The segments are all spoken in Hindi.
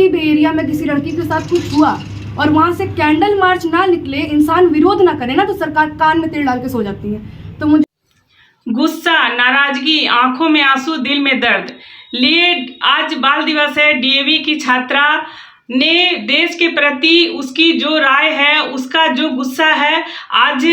किसी भी एरिया में किसी लड़की के साथ कुछ हुआ और वहाँ से कैंडल मार्च ना निकले, इंसान विरोध ना करे ना, तो सरकार कान में तेल डाल के सो जाती है। तो मुझे गुस्सा, नाराजगी, आंखों में आंसू, दिल में दर्द लिए आज बाल दिवस है। डीएवी की छात्रा ने देश के प्रति उसकी जो राय है, उसका जो गुस्सा है, आज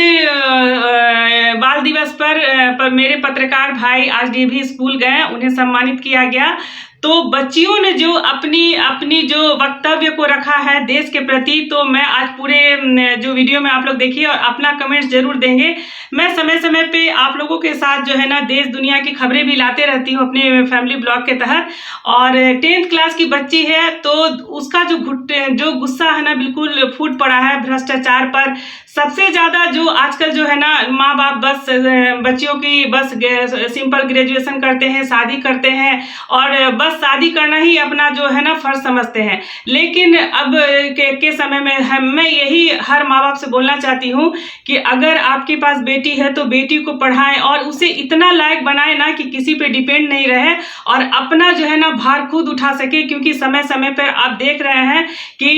बाल दिवस पर मेरे पत्रकार भाई आज डीएवी स्कूल गए, उन्हें सम्मानित किया गया। तो बच्चियों ने जो अपनी जो वक्तव्य को रखा है देश के प्रति, तो मैं आज पूरे जो वीडियो में आप लोग देखिए और अपना कमेंट्स जरूर देंगे। मैं समय समय पे आप लोगों के साथ जो है ना देश दुनिया की खबरें भी लाते रहती हूँ अपने फैमिली ब्लॉग के तहत। और 10th क्लास की बच्ची है, तो उसका जो गुस्सा है ना बिल्कुल फूट पड़ा है भ्रष्टाचार पर। सबसे ज़्यादा जो आजकल जो है ना माँ बाप बस बच्चियों की बस सिंपल ग्रेजुएशन करते हैं, शादी करते हैं और बस शादी करना ही अपना जो है ना फर्ज समझते हैं। लेकिन अब के समय में मैं यही हर माँ बाप से बोलना चाहती हूँ कि अगर आपके पास बेटी है तो बेटी को पढ़ाएं और उसे इतना लायक बनाएं ना कि किसी पे डिपेंड नहीं रहे और अपना जो है ना भार खुद उठा सके। क्योंकि समय समय पर आप देख रहे हैं कि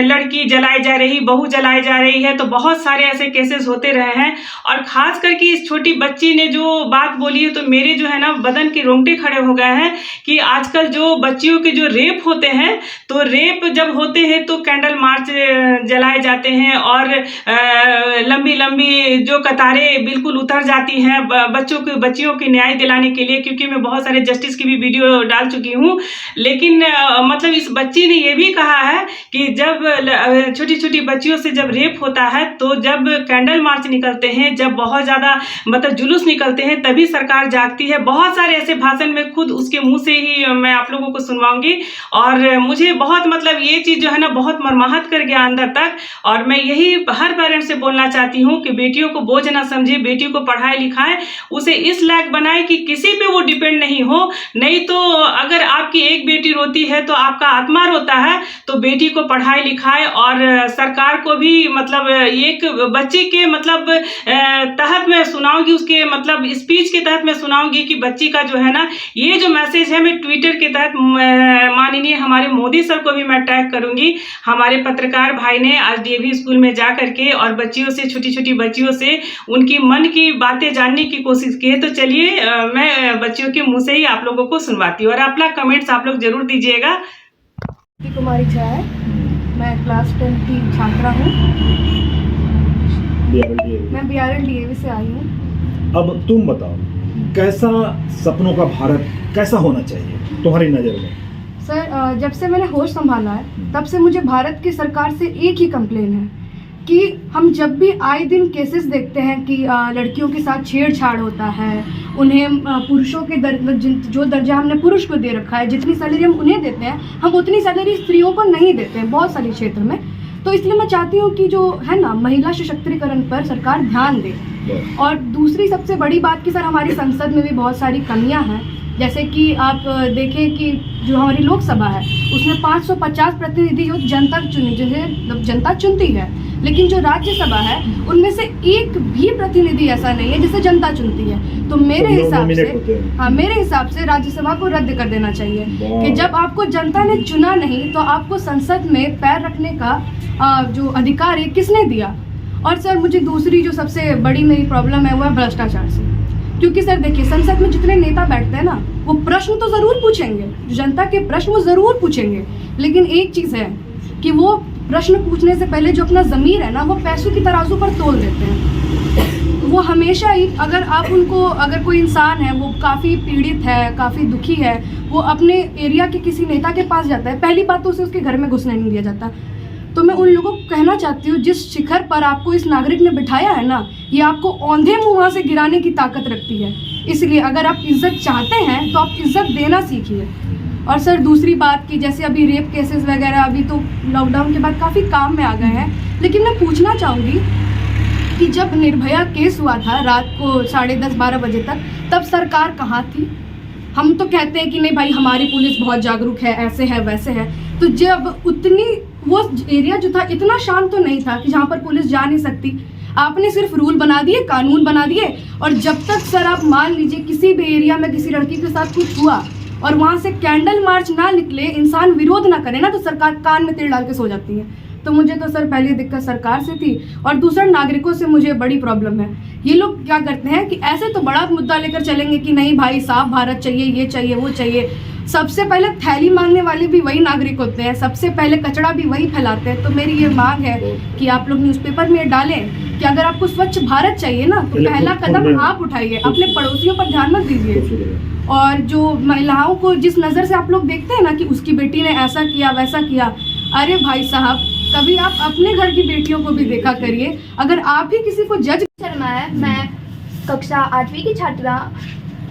लड़की जलाई जा रही, बहू जलाई जा रही है, तो बहुत सारे ऐसे केसेस होते रहे हैं। और खास करके इस छोटी बच्ची ने जो बात बोली है तो मेरे जो है ना बदन के रोंगटे खड़े हो गए हैं कि आजकल जो बच्चियों के जो रेप होते हैं, तो रेप जब होते हैं तो कैंडल मार्च जलाए जाते हैं और लंबी लंबी जो कतारें बिल्कुल उतर जाती हैं बच्चियों की न्याय दिलाने के लिए। क्योंकि मैं बहुत सारे जस्टिस की भी वीडियो डाल चुकी हूँ, लेकिन मतलब इस बच्ची ने ये भी कहा है कि जब छोटी छोटी बच्चियों से जब रेप होता है, तो जब कैंडल मार्च निकलते हैं, जब बहुत ज़्यादा मतलब जुलूस निकलते हैं, तभी सरकार जागती है। बहुत सारे ऐसे भाषण में खुद उसके मुंह से ही मैं आप लोगों को सुनवाऊंगी। और मुझे बहुत मतलब ये चीज़ जो है ना बहुत मर्माहत कर गया अंदर तक। और मैं यही हर पेरेंट्स से बोलना चाहती हूँ कि बेटियों को बोझ ना समझे, बेटी को पढ़ाए लिखाएं, उसे इस लायक बनाए कि किसी पे वो डिपेंड नहीं हो। नहीं तो अगर आपकी एक बेटी रोती है तो आपका आत्मा रोता है। तो बेटी को पढ़ाए लिखाए और सरकार को भी मतलब एक बच्चे के मतलब तहत मैं सुनाऊंगी, उसके मतलब स्पीच के तहत मैं सुनाऊंगी कि बच्ची का जो है ना ये जो मैसेज है मैं ट्विटर के तहत माननीय हमारे मोदी सर को भी मैं टैग करूंगी। हमारे पत्रकार भाई ने आज डीएवी स्कूल में जा करके और बच्चियों से, छोटी छोटी बच्चियों से उनकी मन की बातें जानने की कोशिश की है। तो चलिए मैं बच्चियों के मुंह से ही आप लोगों को सुनवाती हूँ और अपना कमेंट्स आप लोग जरूर दीजिएगा। कुमारी झा है, मैं क्लास 10 की छात्रा हूँ। मैं BRL DAV से आई हूँ। अब तुम बताओ, कैसा सपनों का भारत कैसा होना चाहिए तुम्हारी नज़र में? सर, जब से मैंने होश संभाला है तब से मुझे भारत की सरकार से एक ही कंप्लेन है कि हम जब भी आए दिन केसेस देखते हैं कि लड़कियों के साथ छेड़छाड़ होता है, उन्हें पुरुषों के जो दर्जा हमने पुरुष को दे रखा है, जितनी सैलरी हम उन्हें देते हैं, हम उतनी सैलरी स्त्रियों को नहीं देते हैं बहुत सारे क्षेत्र में। तो इसलिए मैं चाहती हूँ कि जो है ना महिला सशक्तिकरण पर सरकार ध्यान दे। और दूसरी सबसे बड़ी बात कि सर हमारी संसद में भी बहुत सारी कमियाँ हैं। जैसे कि आप देखें कि जो हमारी लोकसभा है उसमें 550 प्रतिनिधि जो जनता चुनती है, लेकिन जो राज्यसभा है उनमें से एक भी प्रतिनिधि ऐसा नहीं है जिसे जनता चुनती है। तो मेरे हिसाब से राज्यसभा को रद्द कर देना चाहिए कि जब आपको जनता ने चुना नहीं तो आपको संसद में पैर रखने का जो अधिकार है किसने दिया। और सर मुझे दूसरी जो सबसे बड़ी मेरी प्रॉब्लम है वो है भ्रष्टाचार से। क्योंकि सर देखिए, संसद में जितने नेता बैठते हैं ना वो प्रश्न तो ज़रूर पूछेंगे, जनता के प्रश्न वो ज़रूर पूछेंगे, लेकिन एक चीज़ है कि वो प्रश्न पूछने से पहले जो अपना ज़मीर है ना वो पैसों की तराजू पर तोल देते हैं। वो हमेशा ही अगर कोई इंसान है वो काफ़ी पीड़ित है, काफ़ी दुखी है, वो अपने एरिया के किसी नेता के पास जाता है, पहली बात तो उसे उसके घर में घुसने नहीं दिया जाता। तो मैं उन लोगों को कहना चाहती हूँ, जिस शिखर पर आपको इस नागरिक ने बिठाया है ना, ये आपको औंधे मुँह वहाँ से गिराने की ताकत रखती है। इसलिए अगर आप इज्जत चाहते हैं तो आप इज्जत देना सीखिए। और सर दूसरी बात कि जैसे अभी रेप केसेस वगैरह अभी तो लॉकडाउन के बाद काफ़ी काम में आ गए हैं, लेकिन मैं पूछना चाहूँगी कि जब निर्भया केस हुआ था रात को 10:30-12 बजे तक, तब सरकार कहाँ थी? हम तो कहते हैं कि नहीं भाई हमारी पुलिस बहुत जागरूक है, ऐसे है वैसे है। तो जब वो एरिया जो था इतना शांत तो नहीं था कि जहाँ पर पुलिस जा नहीं सकती। आपने सिर्फ रूल बना दिए, कानून बना दिए, और जब तक सर आप मान लीजिए किसी भी एरिया में किसी लड़की के साथ कुछ हुआ और वहाँ से कैंडल मार्च ना निकले, इंसान विरोध ना करे ना, तो सरकार कान में तेल डाल के सो जाती है। तो मुझे तो सर पहली दिक्कत सरकार से थी, और दूसरा नागरिकों से मुझे बड़ी प्रॉब्लम है। ये लोग क्या करते हैं कि ऐसे तो बड़ा मुद्दा लेकर चलेंगे कि नहीं भाई साफ भारत चाहिए, ये चाहिए, वो चाहिए। सबसे पहले थैली मांगने वाले भी वही नागरिक होते हैं, सबसे पहले कचरा भी वही फैलाते हैं। तो मेरी ये मांग है कि आप लोग न्यूज़पेपर में डालें कि अगर आपको स्वच्छ भारत चाहिए ना, तो पहला कदम आप उठाइए, अपने पड़ोसियों पर ध्यान मत दीजिए। और जो महिलाओं को जिस नज़र से आप लोग देखते हैं ना कि उसकी बेटी ने ऐसा किया वैसा किया, अरे भाई साहब, कभी आप अपने घर की बेटियों को भी देखा करिए। अगर आप ही किसी को जज शर्मा है, मैं कक्षा 8वीं की छात्रा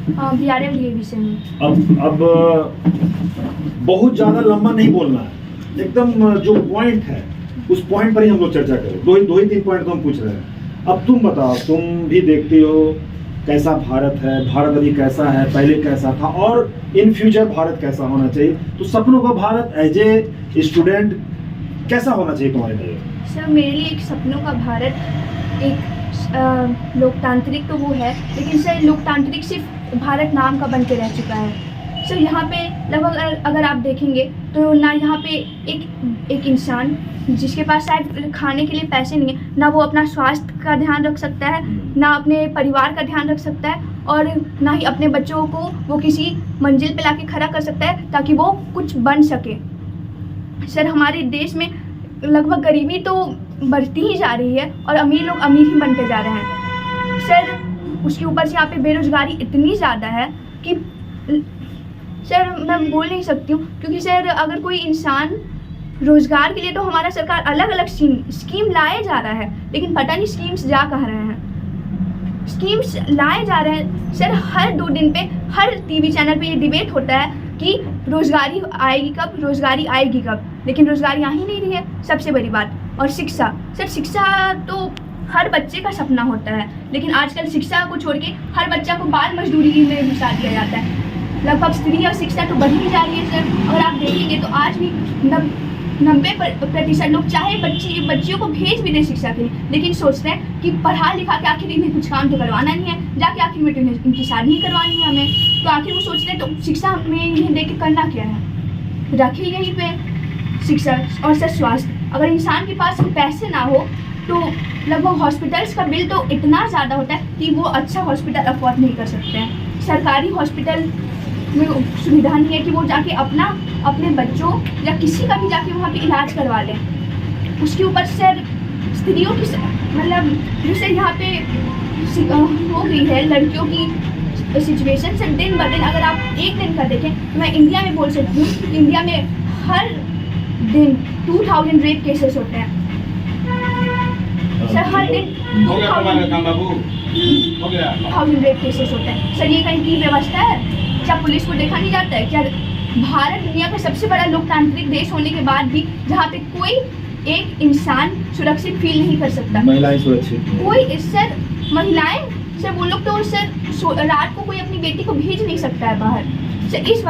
BRM DAV से हूँ। अब बहुत ज़्यादा लंबा नहीं बोलना है, एकदम जो पॉइंट है उस पॉइंट पर ही हम लोग चर्चा करें। दो ही तीन पॉइंट तो हम पूछ रहे हैं। अब तुम बताओ, तुम भी देखते हो कैसा भारत है, भारत अभी कैसा है, पहले कैसा था, और इन फ्यूचर भारत कैसा होना चाहिए। तो सपनों का भारत एज ए स्टूडेंट कैसा होना चाहिए तुम्हारे लिए? सर मेरे लिए एक सपनों का भारत एक लोकतांत्रिक तो वो है, लेकिन सर लोकतांत्रिक सिर्फ भारत नाम का बन के रह चुका है। सर यहाँ पे लगभग अगर आप देखेंगे तो ना यहाँ पे एक इंसान जिसके पास शायद खाने के लिए पैसे नहीं है, ना वो अपना स्वास्थ्य का ध्यान रख सकता है, ना अपने परिवार का ध्यान रख सकता है, और ना ही अपने बच्चों को वो किसी मंजिल पे लाके खड़ा कर सकता है ताकि वो कुछ बन सके। सर हमारे देश में लगभग गरीबी तो बढ़ती ही जा रही है और अमीर लोग अमीर ही बनते जा रहे हैं। सर उसके ऊपर से यहाँ पे बेरोजगारी इतनी ज़्यादा है कि सर मैं बोल नहीं सकती हूँ, क्योंकि सर अगर कोई इंसान रोजगार के लिए तो हमारा सरकार अलग अलग स्कीम लाए जा रहा है, लेकिन पता नहीं स्कीम्स जा कहाँ रहे हैं। स्कीम्स लाए जा रहे हैं सर, हर 2 दिन पे हर टीवी चैनल पे ये डिबेट होता है कि रोजगारी आएगी कब, रोजगारी आएगी कब, लेकिन रोजगारी आ ही नहीं रही है। सबसे बड़ी बात, और शिक्षा, सर शिक्षा तो हर बच्चे का सपना होता है, लेकिन आजकल शिक्षा को छोड़ के हर बच्चा को बाल मजदूरी में घुसा दिया जाता है। लगभग स्त्री और शिक्षा तो बढ़ ही जा रही है सर। अगर आप देखेंगे तो आज भी 90% लोग चाहे बच्चियों को भेज भी दें शिक्षा के लिए, लेकिन सोचते हैं कि पढ़ा लिखा के आखिर इन्हें कुछ काम तो करवाना नहीं है, जाके आखिर में तो इनकी शादी ही करवानी है हमें। तो आखिर वो सोचते हैं तो शिक्षा में इन्हें दे के करना क्या है, रखिए यहीं पे शिक्षा। और सर स्वास्थ्य, अगर इंसान के पास पैसे ना हो तो लगभग हॉस्पिटल्स का बिल तो इतना ज़्यादा होता है कि वो अच्छा हॉस्पिटल अफोर्ड नहीं कर सकते हैं। सरकारी हॉस्पिटल में सुविधा नहीं है कि वो जाके अपने बच्चों या किसी का भी जाके वहाँ पे इलाज करवा लें। उसके ऊपर सर स्त्रियों की मतलब जैसे यहाँ पे हो गई है लड़कियों की सिचुएशन से दिन ब दिन, अगर आप एक दिन का देखें तो मैं इंडिया में बोल सकती हूँ, इंडिया में हर दिन 2000 रेप केसेस होते हैं सर, हर दिन 2000 रेप केसेस होते हैं सर। ये कहीं की व्यवस्था है? क्या पुलिस को देखा नहीं जाता है? क्या भारत दुनिया का सबसे बड़ा लोकतांत्रिक देश होने के बाद भी जहाँ पे कोई एक इंसान सुरक्षित फील नहीं कर सकता, महिलाएं सुरक्षित कोई सर महिलाएं सर वो लोग तो सर रात को कोई अपनी बेटी को भेज नहीं सकता है बाहर सर। इस